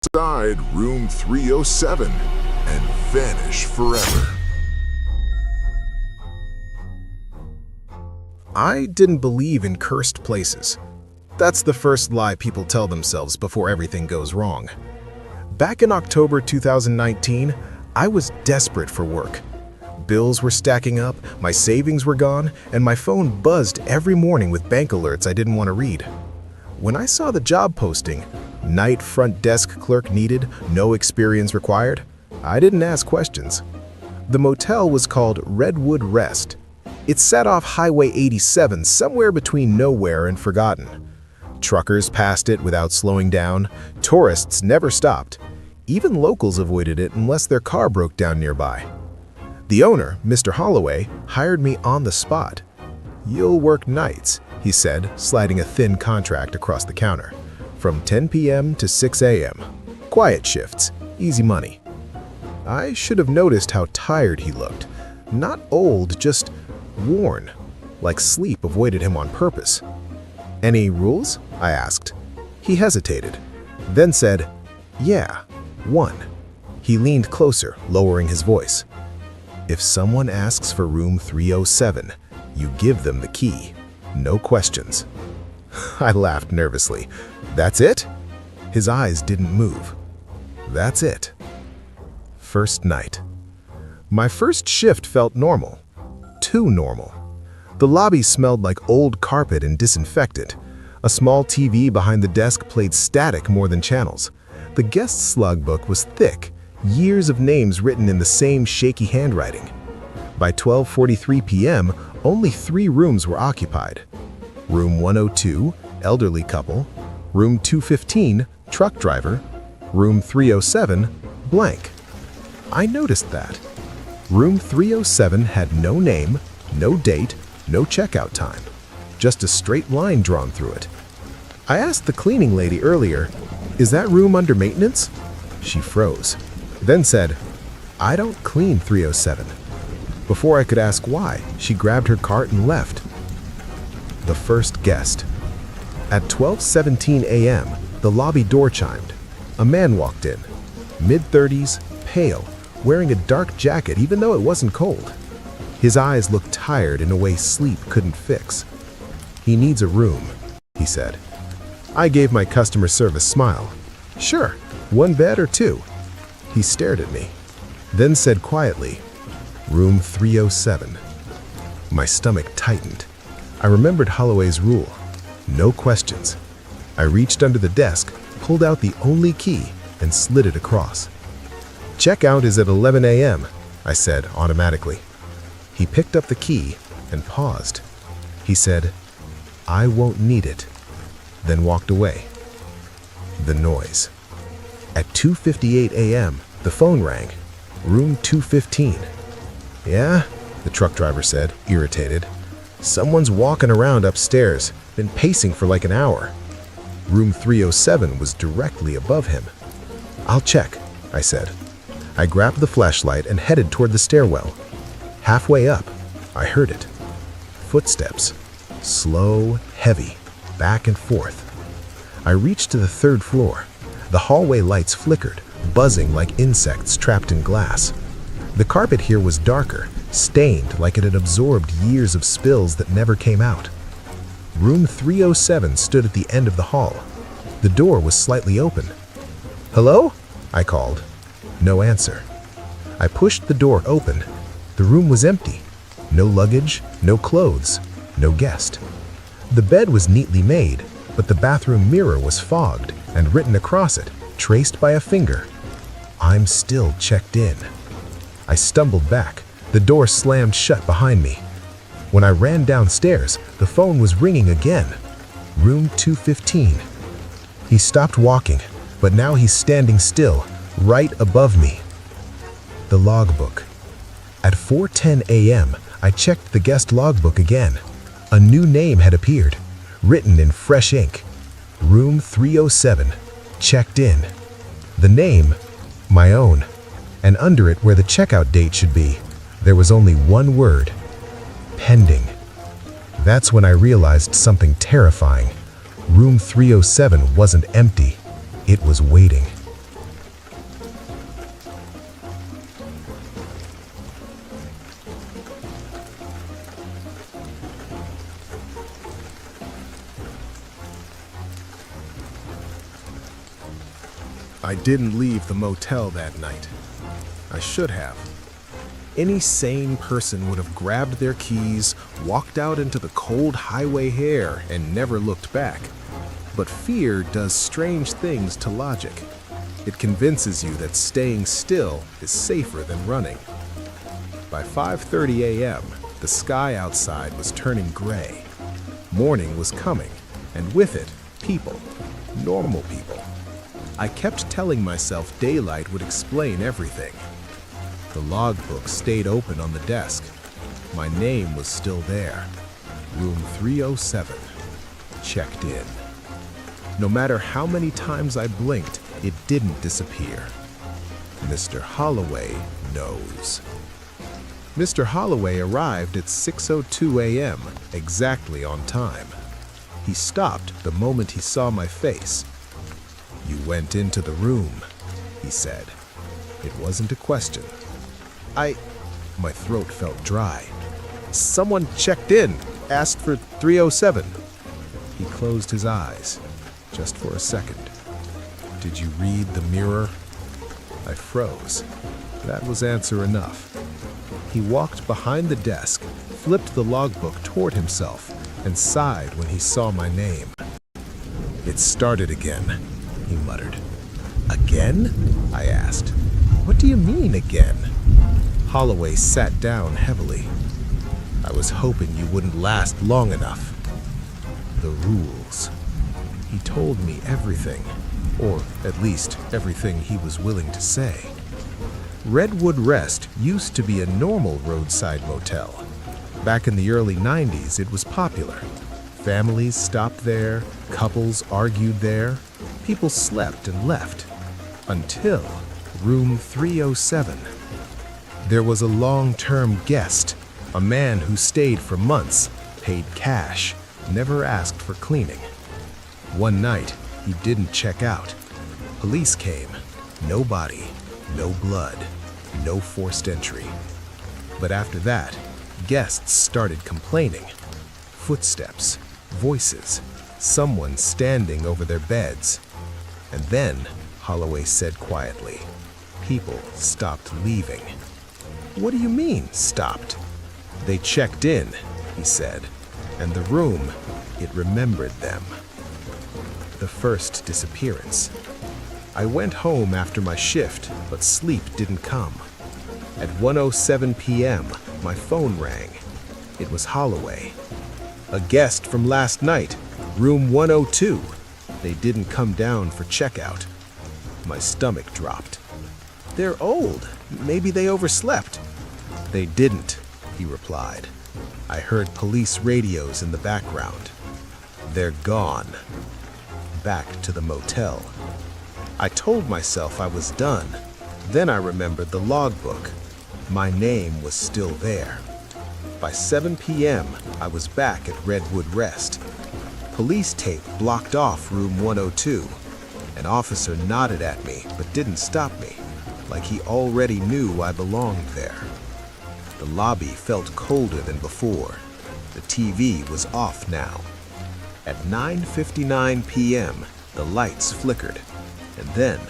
inside room 307 and vanish forever. I didn't believe in cursed places. That's the first lie people tell themselves before everything goes wrong. Back in October 2019, I was desperate for work. Bills were stacking up, my savings were gone, and my phone buzzed every morning with bank alerts I didn't want to read. When I saw the job posting, night front desk clerk needed, no experience required, I didn't ask questions. The motel was called Redwood Rest. It sat off Highway 87 somewhere between nowhere and forgotten. Truckers passed it without slowing down, tourists never stopped. Even locals avoided it unless their car broke down nearby. The owner, Mr. Holloway, hired me on the spot. "You'll work nights," he said, sliding a thin contract across the counter. "From 10 p.m. to 6 a.m. Quiet shifts, easy money." I should have noticed how tired he looked. Not old, just worn, like sleep avoided him on purpose. "Any rules?" I asked. He hesitated, then said, "Yeah, one." He leaned closer, lowering his voice. "If someone asks for room 307, you give them the key. No questions." I laughed nervously. "That's it?" His eyes didn't move. "That's it." First night. My first shift felt normal. Too normal. The lobby smelled like old carpet and disinfectant. A small TV behind the desk played static more than channels. The guest's logbook was thick, years of names written in the same shaky handwriting. By 12:43 p.m., only 3 rooms were occupied. Room 102, elderly couple. Room 215, truck driver. Room 307, blank. I noticed that. Room 307 had no name, no date, no checkout time. Just a straight line drawn through it. I asked the cleaning lady earlier, "Is that room under maintenance?" She froze, then said, "I don't clean 307. Before I could ask why, she grabbed her cart and left. The first guest. At 12:17 a.m., the lobby door chimed. A man walked in, mid-30s, pale, wearing a dark jacket even though it wasn't cold. His eyes looked tired in a way sleep couldn't fix. "He needs a room," he said. I gave my customer service smile. "Sure, 1 bed or 2? He stared at me, then said quietly, "Room 307. My stomach tightened. I remembered Holloway's rule. No questions. I reached under the desk, pulled out the only key, and slid it across. "Checkout is at 11 a.m., I said automatically. He picked up the key and paused. He said, "I won't need it," then walked away. The noise. At 2:58 a.m., the phone rang. Room 215. "Yeah," the truck driver said, irritated. "Someone's walking around upstairs, been pacing for like an hour." Room 307 was directly above him. "I'll check," I said. I grabbed the flashlight and headed toward the stairwell. Halfway up, I heard it. Footsteps. Slow, heavy, back and forth. I reached to the 3rd floor. The hallway lights flickered, buzzing like insects trapped in glass. The carpet here was darker, stained like it had absorbed years of spills that never came out. Room 307 stood at the end of the hall. The door was slightly open. "Hello?" I called. No answer. I pushed the door open. The room was empty. No luggage, no clothes, no guest. The bed was neatly made, but the bathroom mirror was fogged and written across it, traced by a finger, "I'm still checked in." I stumbled back. The door slammed shut behind me. When I ran downstairs, the phone was ringing again. Room 215. He stopped walking, but now he's standing still, right above me. The logbook. At 4:10 a.m., I checked the guest logbook again. A new name had appeared, written in fresh ink. Room 307, checked in. The name, my own. And under it, where the checkout date should be, there was only one word: pending. That's when I realized something terrifying. Room 307 wasn't empty. It was waiting. I didn't leave the motel that night. I should have. Any sane person would have grabbed their keys, walked out into the cold highway air, and never looked back. But fear does strange things to logic. It convinces you that staying still is safer than running. By 5:30 a.m., the sky outside was turning gray. Morning was coming, and with it, people. Normal people. I kept telling myself daylight would explain everything. The logbook stayed open on the desk. My name was still there. Room 307. Checked in. No matter how many times I blinked, it didn't disappear. Mr. Holloway knows. Mr. Holloway arrived at 6:02 a.m., exactly on time. He stopped the moment he saw my face. "You went into the room," he said. It wasn't a question. My throat felt dry. "Someone checked in, asked for 307. He closed his eyes, just for a second. "Did you read the mirror?" I froze. That was answer enough. He walked behind the desk, flipped the logbook toward himself, and sighed when he saw my name. "It started again," he muttered. "Again?" I asked. "What do you mean, again?" Holloway sat down heavily. "I was hoping you wouldn't last long enough." The rules. He told me everything, or at least everything he was willing to say. Redwood Rest used to be a normal roadside motel. Back in the early 90s, it was popular. Families stopped there, couples argued there, people slept and left. Until room 307. There was a long-term guest, a man who stayed for months, paid cash, never asked for cleaning. One night, he didn't check out. Police came. No body, no blood, no forced entry. But after that, guests started complaining. Footsteps, voices, someone standing over their beds. And then, Holloway said quietly, people stopped leaving. "What do you mean, stopped?" "They checked in," he said, "and the room, it remembered them." The first disappearance. I went home after my shift, but sleep didn't come. At 1:07 p.m., my phone rang. It was Holloway. "A guest from last night, room 102. They didn't come down for checkout." My stomach dropped. "They're old. Maybe they overslept." "They didn't," he replied. I heard police radios in the background. "They're gone." Back to the motel. I told myself I was done. Then I remembered the logbook. My name was still there. By 7 p.m., I was back at Redwood Rest. Police tape blocked off room 102. An officer nodded at me but didn't stop me, like he already knew I belonged there. The lobby felt colder than before. The TV was off now. At 9:59 p.m., the lights flickered, and then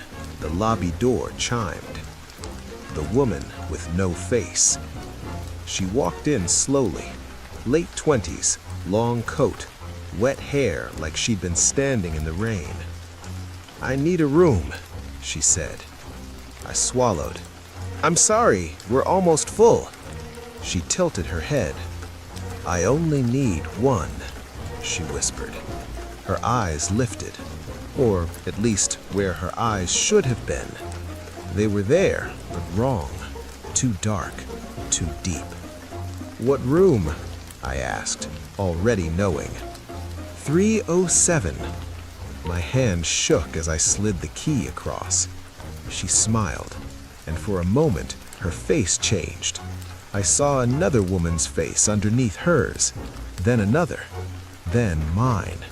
the lobby door chimed. The woman with no face. She walked in slowly, late 20s, long coat, wet hair like she'd been standing in the rain. "I need a room," she said. I swallowed. "I'm sorry, we're almost full." She tilted her head. "I only need one," she whispered. Her eyes lifted, or at least where her eyes should have been. They were there, but wrong. Too dark, too deep. "What room?" I asked, already knowing. 307. My hand shook as I slid the key across. She smiled, and for a moment, her face changed. I saw another woman's face underneath hers, then another, then mine.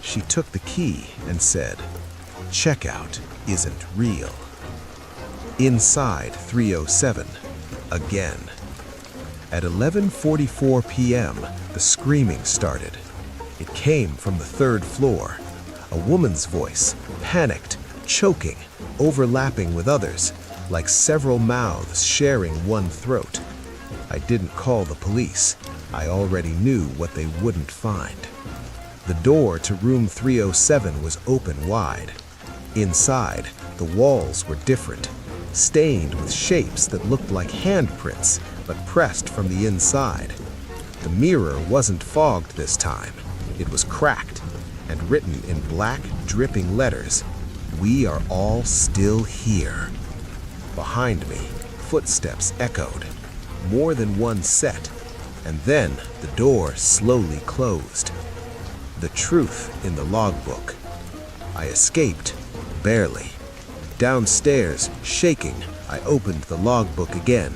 She took the key and said, "Checkout isn't real." Inside 307, again. At 11:44 p.m., the screaming started. It came from the third floor. A woman's voice, panicked, choking, overlapping with others, like several mouths sharing one throat. I didn't call the police. I already knew what they wouldn't find. The door to room 307 was open wide. Inside, the walls were different, stained with shapes that looked like handprints, but pressed from the inside. The mirror wasn't fogged this time. It was cracked and written in black, dripping letters, "We are all still here." Behind me, footsteps echoed, more than one set, and then the door slowly closed. The truth in the logbook. I escaped, barely. Downstairs, shaking, I opened the logbook again.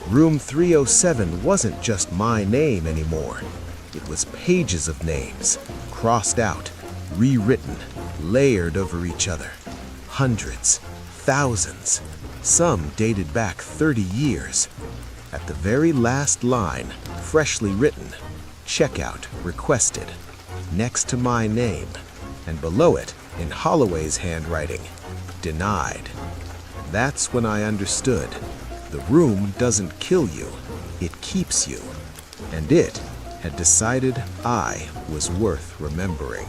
Room 307 wasn't just my name anymore. It was pages of names, crossed out, rewritten, layered over each other. Hundreds, thousands, some dated back 30 years. At the very last line, freshly written, "Checkout requested," next to my name, and below it, in Holloway's handwriting, "Denied." That's when I understood. The room doesn't kill you, it keeps you. And it had decided I was worth remembering.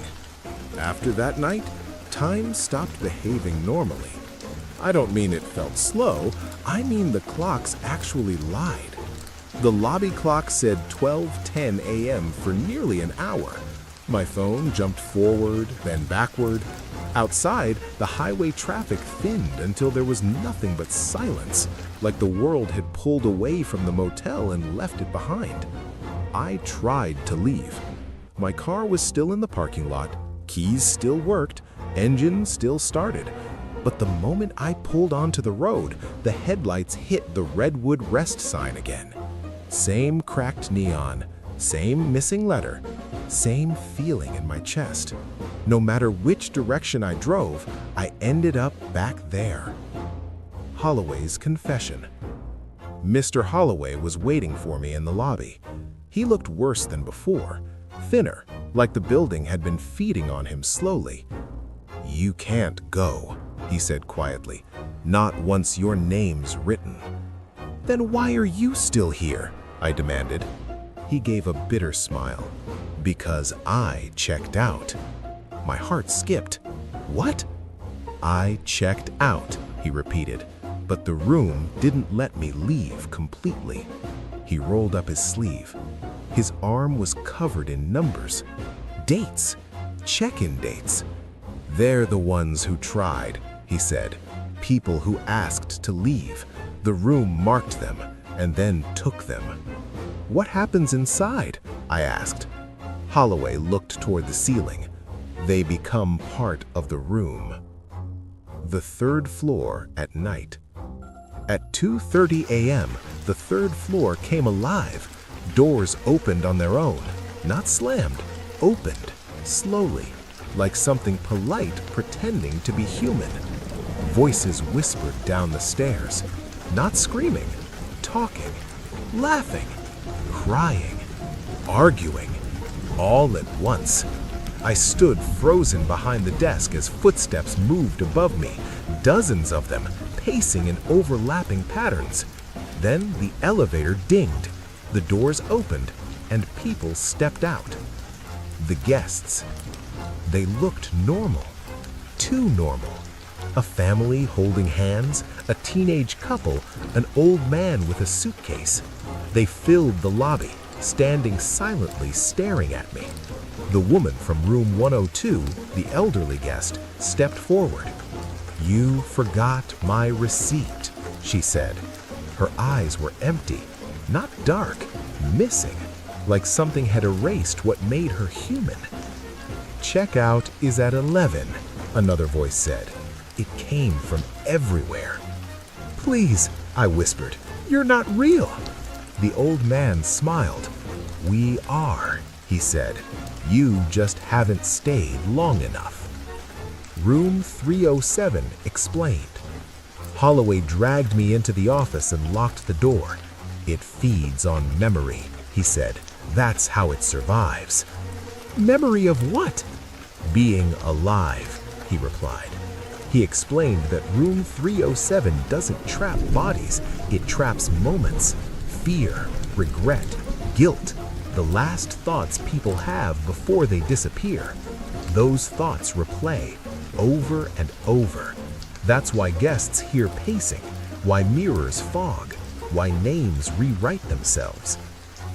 After that night, time stopped behaving normally. I don't mean it felt slow, I mean the clocks actually lied. The lobby clock said 12:10 a.m. for nearly an hour. My phone jumped forward, then backward. Outside, the highway traffic thinned until there was nothing but silence, like the world had pulled away from the motel and left it behind. I tried to leave. My car was still in the parking lot, keys still worked, engine still started. But the moment I pulled onto the road, the headlights hit the Redwood Rest sign again. Same cracked neon, same missing letter, same feeling in my chest. No matter which direction I drove, I ended up back there. Holloway's confession. Mr. Holloway was waiting for me in the lobby. He looked worse than before, thinner, like the building had been feeding on him slowly. "You can't go," he said quietly, "not once your name's written." "Then why are you still here?" I demanded. He gave a bitter smile. "Because I checked out." My heart skipped. "What?" "I checked out," he repeated, "but the room didn't let me leave completely." He rolled up his sleeve. His arm was covered in numbers. Dates. Check-in dates. "They're the ones who tried," he said. "People who asked to leave. The room marked them and then took them." "What happens inside?" I asked. Holloway looked toward the ceiling. "They become part of the room." The third floor at night. At 2:30 a.m., the third floor came alive. Doors opened on their own, not slammed, opened, slowly, like something polite pretending to be human. Voices whispered down the stairs, not screaming, talking, laughing, crying, arguing, all at once. I stood frozen behind the desk as footsteps moved above me, dozens of them, pacing in overlapping patterns. Then the elevator dinged, the doors opened, and people stepped out. The guests. They looked normal, too normal. A family holding hands, a teenage couple, an old man with a suitcase. They filled the lobby, standing silently staring at me. The woman from room 102, the elderly guest, stepped forward. "You forgot my receipt," she said. Her eyes were empty, not dark, missing, like something had erased what made her human. "Checkout is at 11, another voice said. It came from everywhere. "Please," I whispered, "you're not real." The old man smiled. "We are," he said. "You just haven't stayed long enough." Room 307 explained. Holloway dragged me into the office and locked the door. "It feeds on memory," he said. "That's how it survives." "Memory of what?" "Being alive," he replied. He explained that room 307 doesn't trap bodies, it traps moments, fear, regret, guilt, the last thoughts people have before they disappear. Those thoughts replay over and over. That's why guests hear pacing, why mirrors fog, why names rewrite themselves.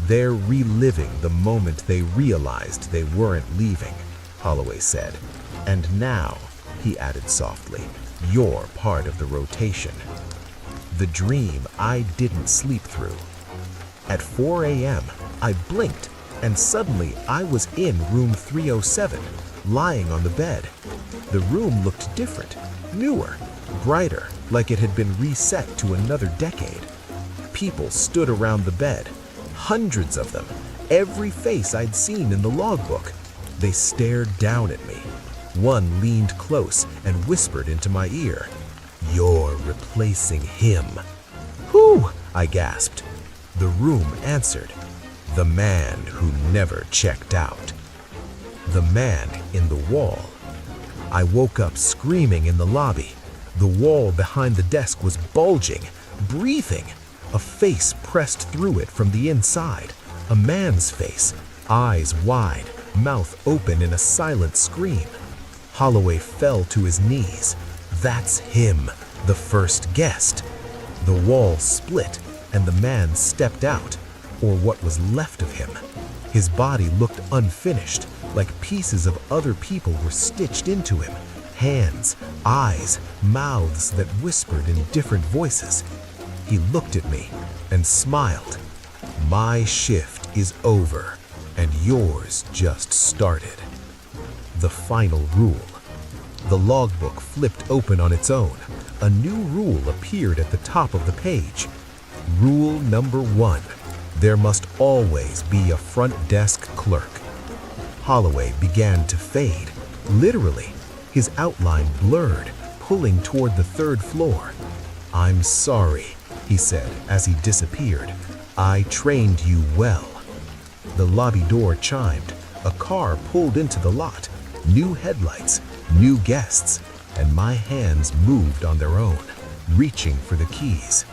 They're reliving the moment they realized they weren't leaving, Holloway said. And now, he added softly, you're part of the rotation. The dream I didn't sleep through. At 4 a.m., I blinked, and suddenly I was in room 307, lying on the bed. The room looked different, newer, brighter, like it had been reset to another decade. People stood around the bed, hundreds of them, every face I'd seen in the logbook. They stared down at me. One leaned close and whispered into my ear, "You're replacing him." "Who?" I gasped. The room answered, "The man who never checked out." The man in the wall. I woke up screaming in the lobby. The wall behind the desk was bulging, breathing. A face pressed through it from the inside. A man's face, eyes wide, mouth open in a silent scream. Holloway fell to his knees. That's him, the first guest. The wall split, and the man stepped out, or what was left of him. His body looked unfinished, like pieces of other people were stitched into him. Hands, eyes, mouths that whispered in different voices. He looked at me and smiled. "My shift is over, and yours just started." The final rule. The logbook flipped open on its own. A new rule appeared at the top of the page. Rule number 1. There must always be a front desk clerk. Holloway began to fade, literally. His outline blurred, pulling toward the 3rd floor. "I'm sorry," he said as he disappeared. "I trained you well." The lobby door chimed. A car pulled into the lot. New headlights, new guests, and my hands moved on their own, reaching for the keys,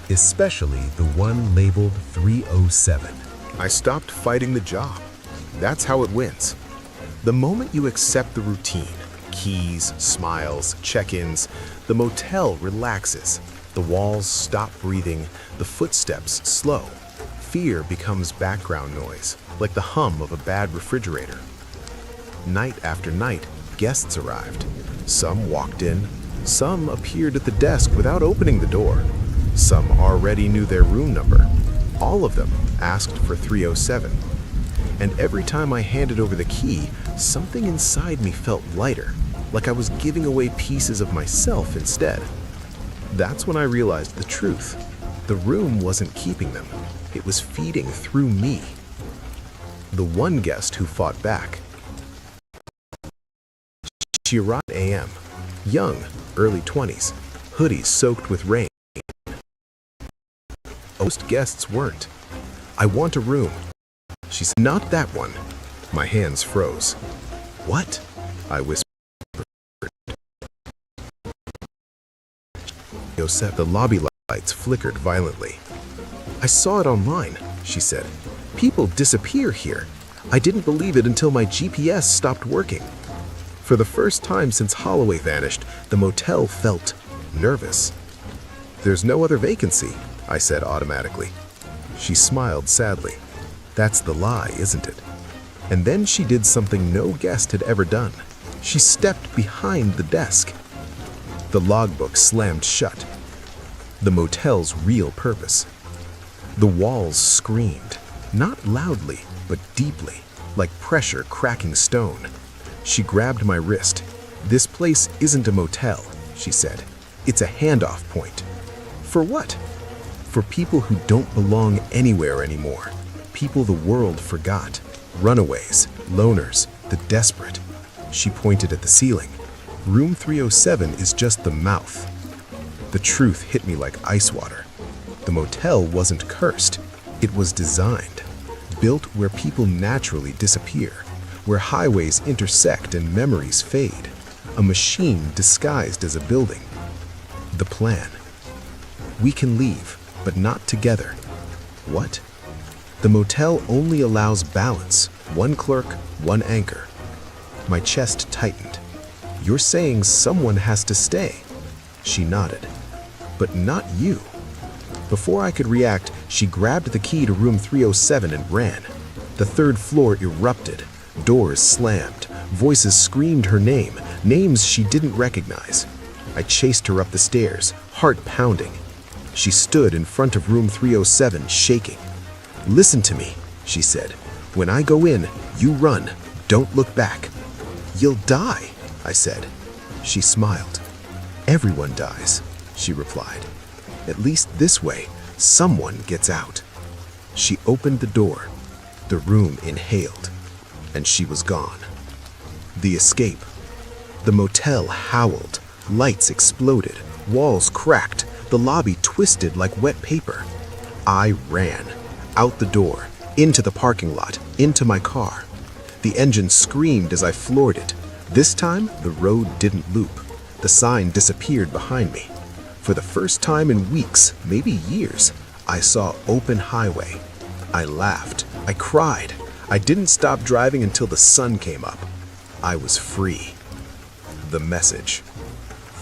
especially the one labeled 307. I stopped fighting the job. That's how it wins. The moment you accept the routine, keys, smiles, check-ins, the motel relaxes. The walls stop breathing, the footsteps slow. Fear becomes background noise, like the hum of a bad refrigerator. Night after night, guests arrived. Some walked in, some appeared at the desk without opening the door. Some already knew their room number. All of them asked for 307. And every time I handed over the key, something inside me felt lighter, like I was giving away pieces of myself instead. That's when I realized the truth. The room wasn't keeping them. It was feeding through me. The one guest who fought back. She arrived at a.m. Young, early 20s, hoodies soaked with rain. Most guests weren't. "I want a room." She said, "Not that one." My hands froze. "What?" I whispered. The lobby lights flickered violently. "I saw it online," she said. "People disappear here. I didn't believe it until my GPS stopped working." For the first time since Holloway vanished, the motel felt nervous. "There's no other vacancy," I said automatically. She smiled sadly. "That's the lie, isn't it?" And then she did something no guest had ever done. She stepped behind the desk. The logbook slammed shut. The motel's real purpose. The walls screamed, not loudly, but deeply, like pressure cracking stone. She grabbed my wrist. "This place isn't a motel," she said. "It's a handoff point." "For what?" "For people who don't belong anywhere anymore. People the world forgot. Runaways, loners, the desperate." She pointed at the ceiling. "Room 307 is just the mouth." The truth hit me like ice water. The motel wasn't cursed. It was designed, built where people naturally disappear, where highways intersect and memories fade. a machine disguised as a building. The plan. We can leave, but not together. What? The motel only allows balance, one clerk, one anchor. My chest tightened. You're saying someone has to stay? She nodded. But not you. Before I could react, she grabbed the key to room 307 and ran. The third floor erupted. Doors slammed. Voices screamed her name, names she didn't recognize. I chased her up the stairs, heart pounding. She stood in front of room 307, shaking. "Listen to me," she said. "When I go in, you run. Don't look back." "You'll die," I said. She smiled. "Everyone dies," she replied. "At least this way, someone gets out." She opened the door. The room inhaled, and she was gone. The escape. The motel howled. Lights exploded. Walls cracked. The lobby twisted like wet paper. I ran. Out the door. Into the parking lot. Into my car. The engine screamed as I floored it. This time, the road didn't loop. The sign disappeared behind me. For the first time in weeks, maybe years, I saw open highway. I laughed. I cried. I didn't stop driving until the sun came up. I was free. The message.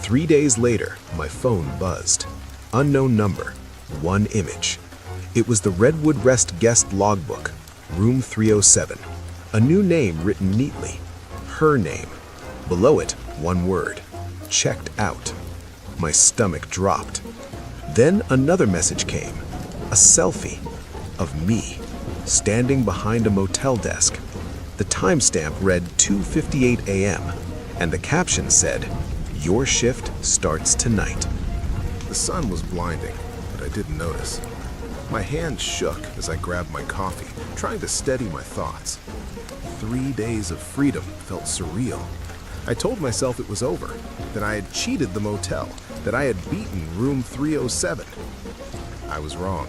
3 days later, my phone buzzed. Unknown number. One image. It was the Redwood Rest guest logbook, room 307. A new name written neatly. Her name. Below it, one word. Checked out. My stomach dropped. Then another message came. A selfie of me, standing behind a motel desk. The timestamp read 2:58 a.m., and the caption said, "Your shift starts tonight." The sun was blinding, but I didn't notice. My hand shook as I grabbed my coffee, trying to steady my thoughts. 3 days of freedom felt surreal. I told myself it was over, that I had cheated the motel, that I had beaten room 307. I was wrong.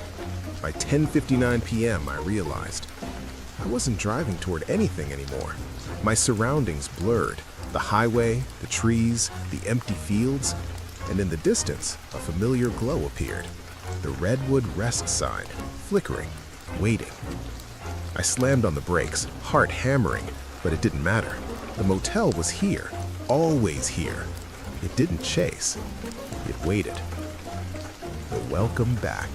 By 10:59 p.m., I realized I wasn't driving toward anything anymore. My surroundings blurred. The highway, the trees, the empty fields, and in the distance, a familiar glow appeared. The Redwood Rest sign, flickering, waiting. I slammed on the brakes, heart hammering, but it didn't matter. The motel was here, always here. It didn't chase. It waited. Welcome back.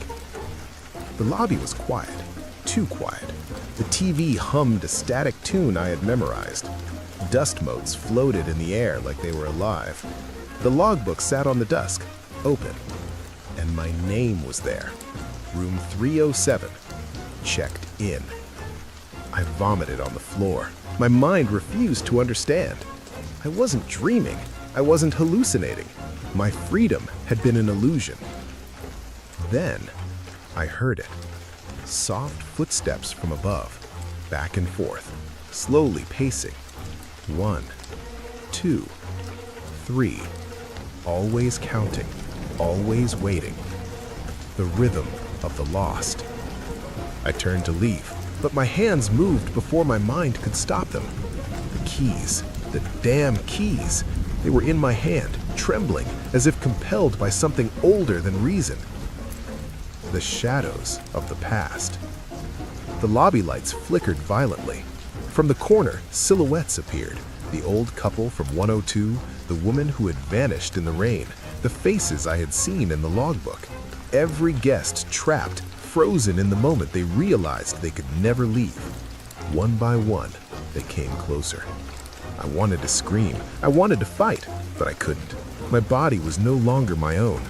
The lobby was quiet, too quiet. The TV hummed a static tune I had memorized. Dust motes floated in the air like they were alive. The logbook sat on the desk, open, and my name was there. Room 307, checked in. I vomited on the floor. My mind refused to understand. I wasn't dreaming. I wasn't hallucinating. My freedom had been an illusion. Then I heard it. Soft footsteps from above, back and forth, slowly pacing. 1, 2, 3, always counting, always waiting. The rhythm of the lost. I turned to leave, but my hands moved before my mind could stop them. The keys, the damn keys, they were in my hand, trembling, as if compelled by something older than reason. The shadows of the past. The lobby lights flickered violently. From the corner, silhouettes appeared. The old couple from 102, the woman who had vanished in the rain, the faces I had seen in the logbook. Every guest trapped, frozen in the moment they realized they could never leave. One by one, they came closer. I wanted to scream. I wanted to fight, but I couldn't. My body was no longer my own.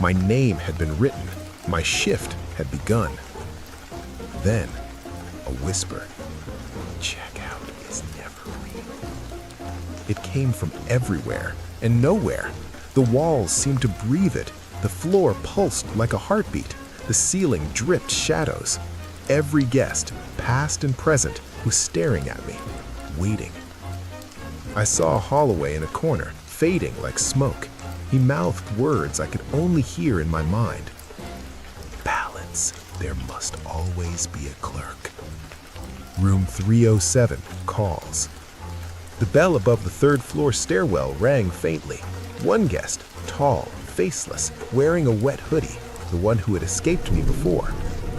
My name had been written. My shift had begun. Then, a whisper. Checkout is never real. It came from everywhere and nowhere. The walls seemed to breathe it. The floor pulsed like a heartbeat. The ceiling dripped shadows. Every guest, past and present, was staring at me, waiting. I saw Holloway in a corner, fading like smoke. He mouthed words I could only hear in my mind. Balance. There must always be a clerk. Room 307 calls. The bell above the third-floor stairwell rang faintly. One guest, tall, faceless, wearing a wet hoodie, the one who had escaped me before,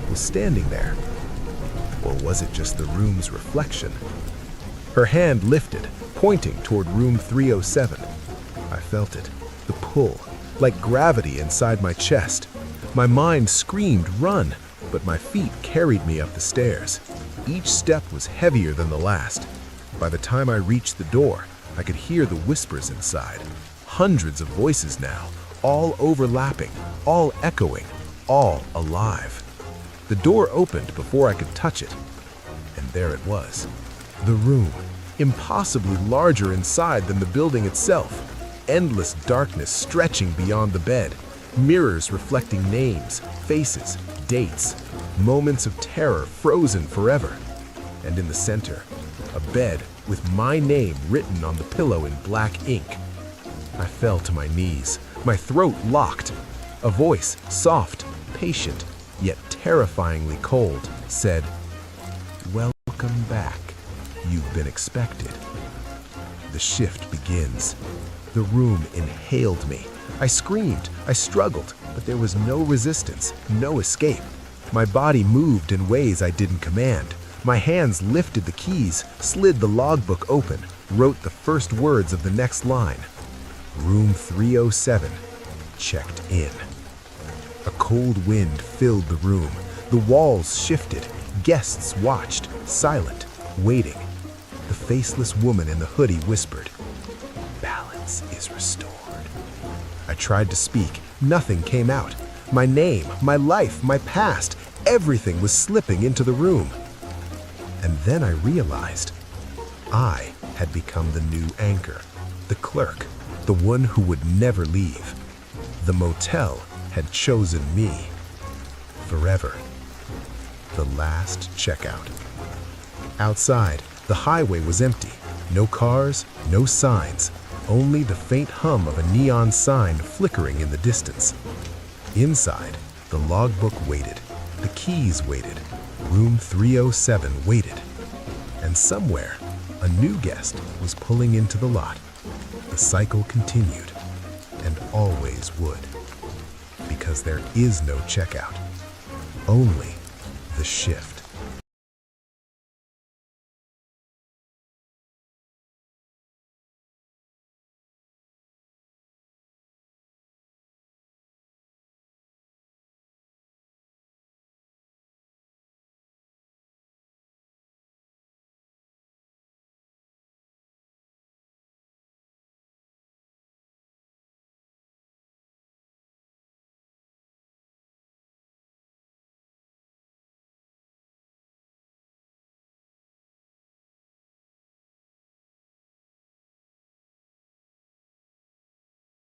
was standing there. Or was it just the room's reflection? Her hand lifted, pointing toward room 307. I felt it, the pull, like gravity inside my chest. My mind screamed, "Run!" but my feet carried me up the stairs. Each step was heavier than the last. By the time I reached the door, I could hear the whispers inside. Hundreds of voices now, all overlapping, all echoing, all alive. The door opened before I could touch it, and there it was. The room, impossibly larger inside than the building itself. Endless darkness stretching beyond the bed, mirrors reflecting names, faces, dates, moments of terror frozen forever. And in the center, a bed with my name written on the pillow in black ink. I fell to my knees, my throat locked. A voice, soft, patient, yet terrifyingly cold, said, "Welcome back. You've been expected." The shift begins. The room inhaled me. I screamed, I struggled, but there was no resistance, no escape. My body moved in ways I didn't command. My hands lifted the keys, slid the logbook open, wrote the first words of the next line. Room 307, checked in. A cold wind filled the room. The walls shifted. Guests watched, silent, waiting. The faceless woman in the hoodie whispered, "Balance is restored." I tried to speak. Nothing came out. My name, my life, my past, everything was slipping into the room. And then I realized I had become the new anchor, the clerk, the one who would never leave. The motel had chosen me forever. The last checkout. Outside, the highway was empty. No cars, no signs, only the faint hum of a neon sign flickering in the distance. Inside, the logbook waited. The keys waited. Room 307 waited. And somewhere, a new guest was pulling into the lot. The cycle continued, and always would. Because there is no checkout, only the shift.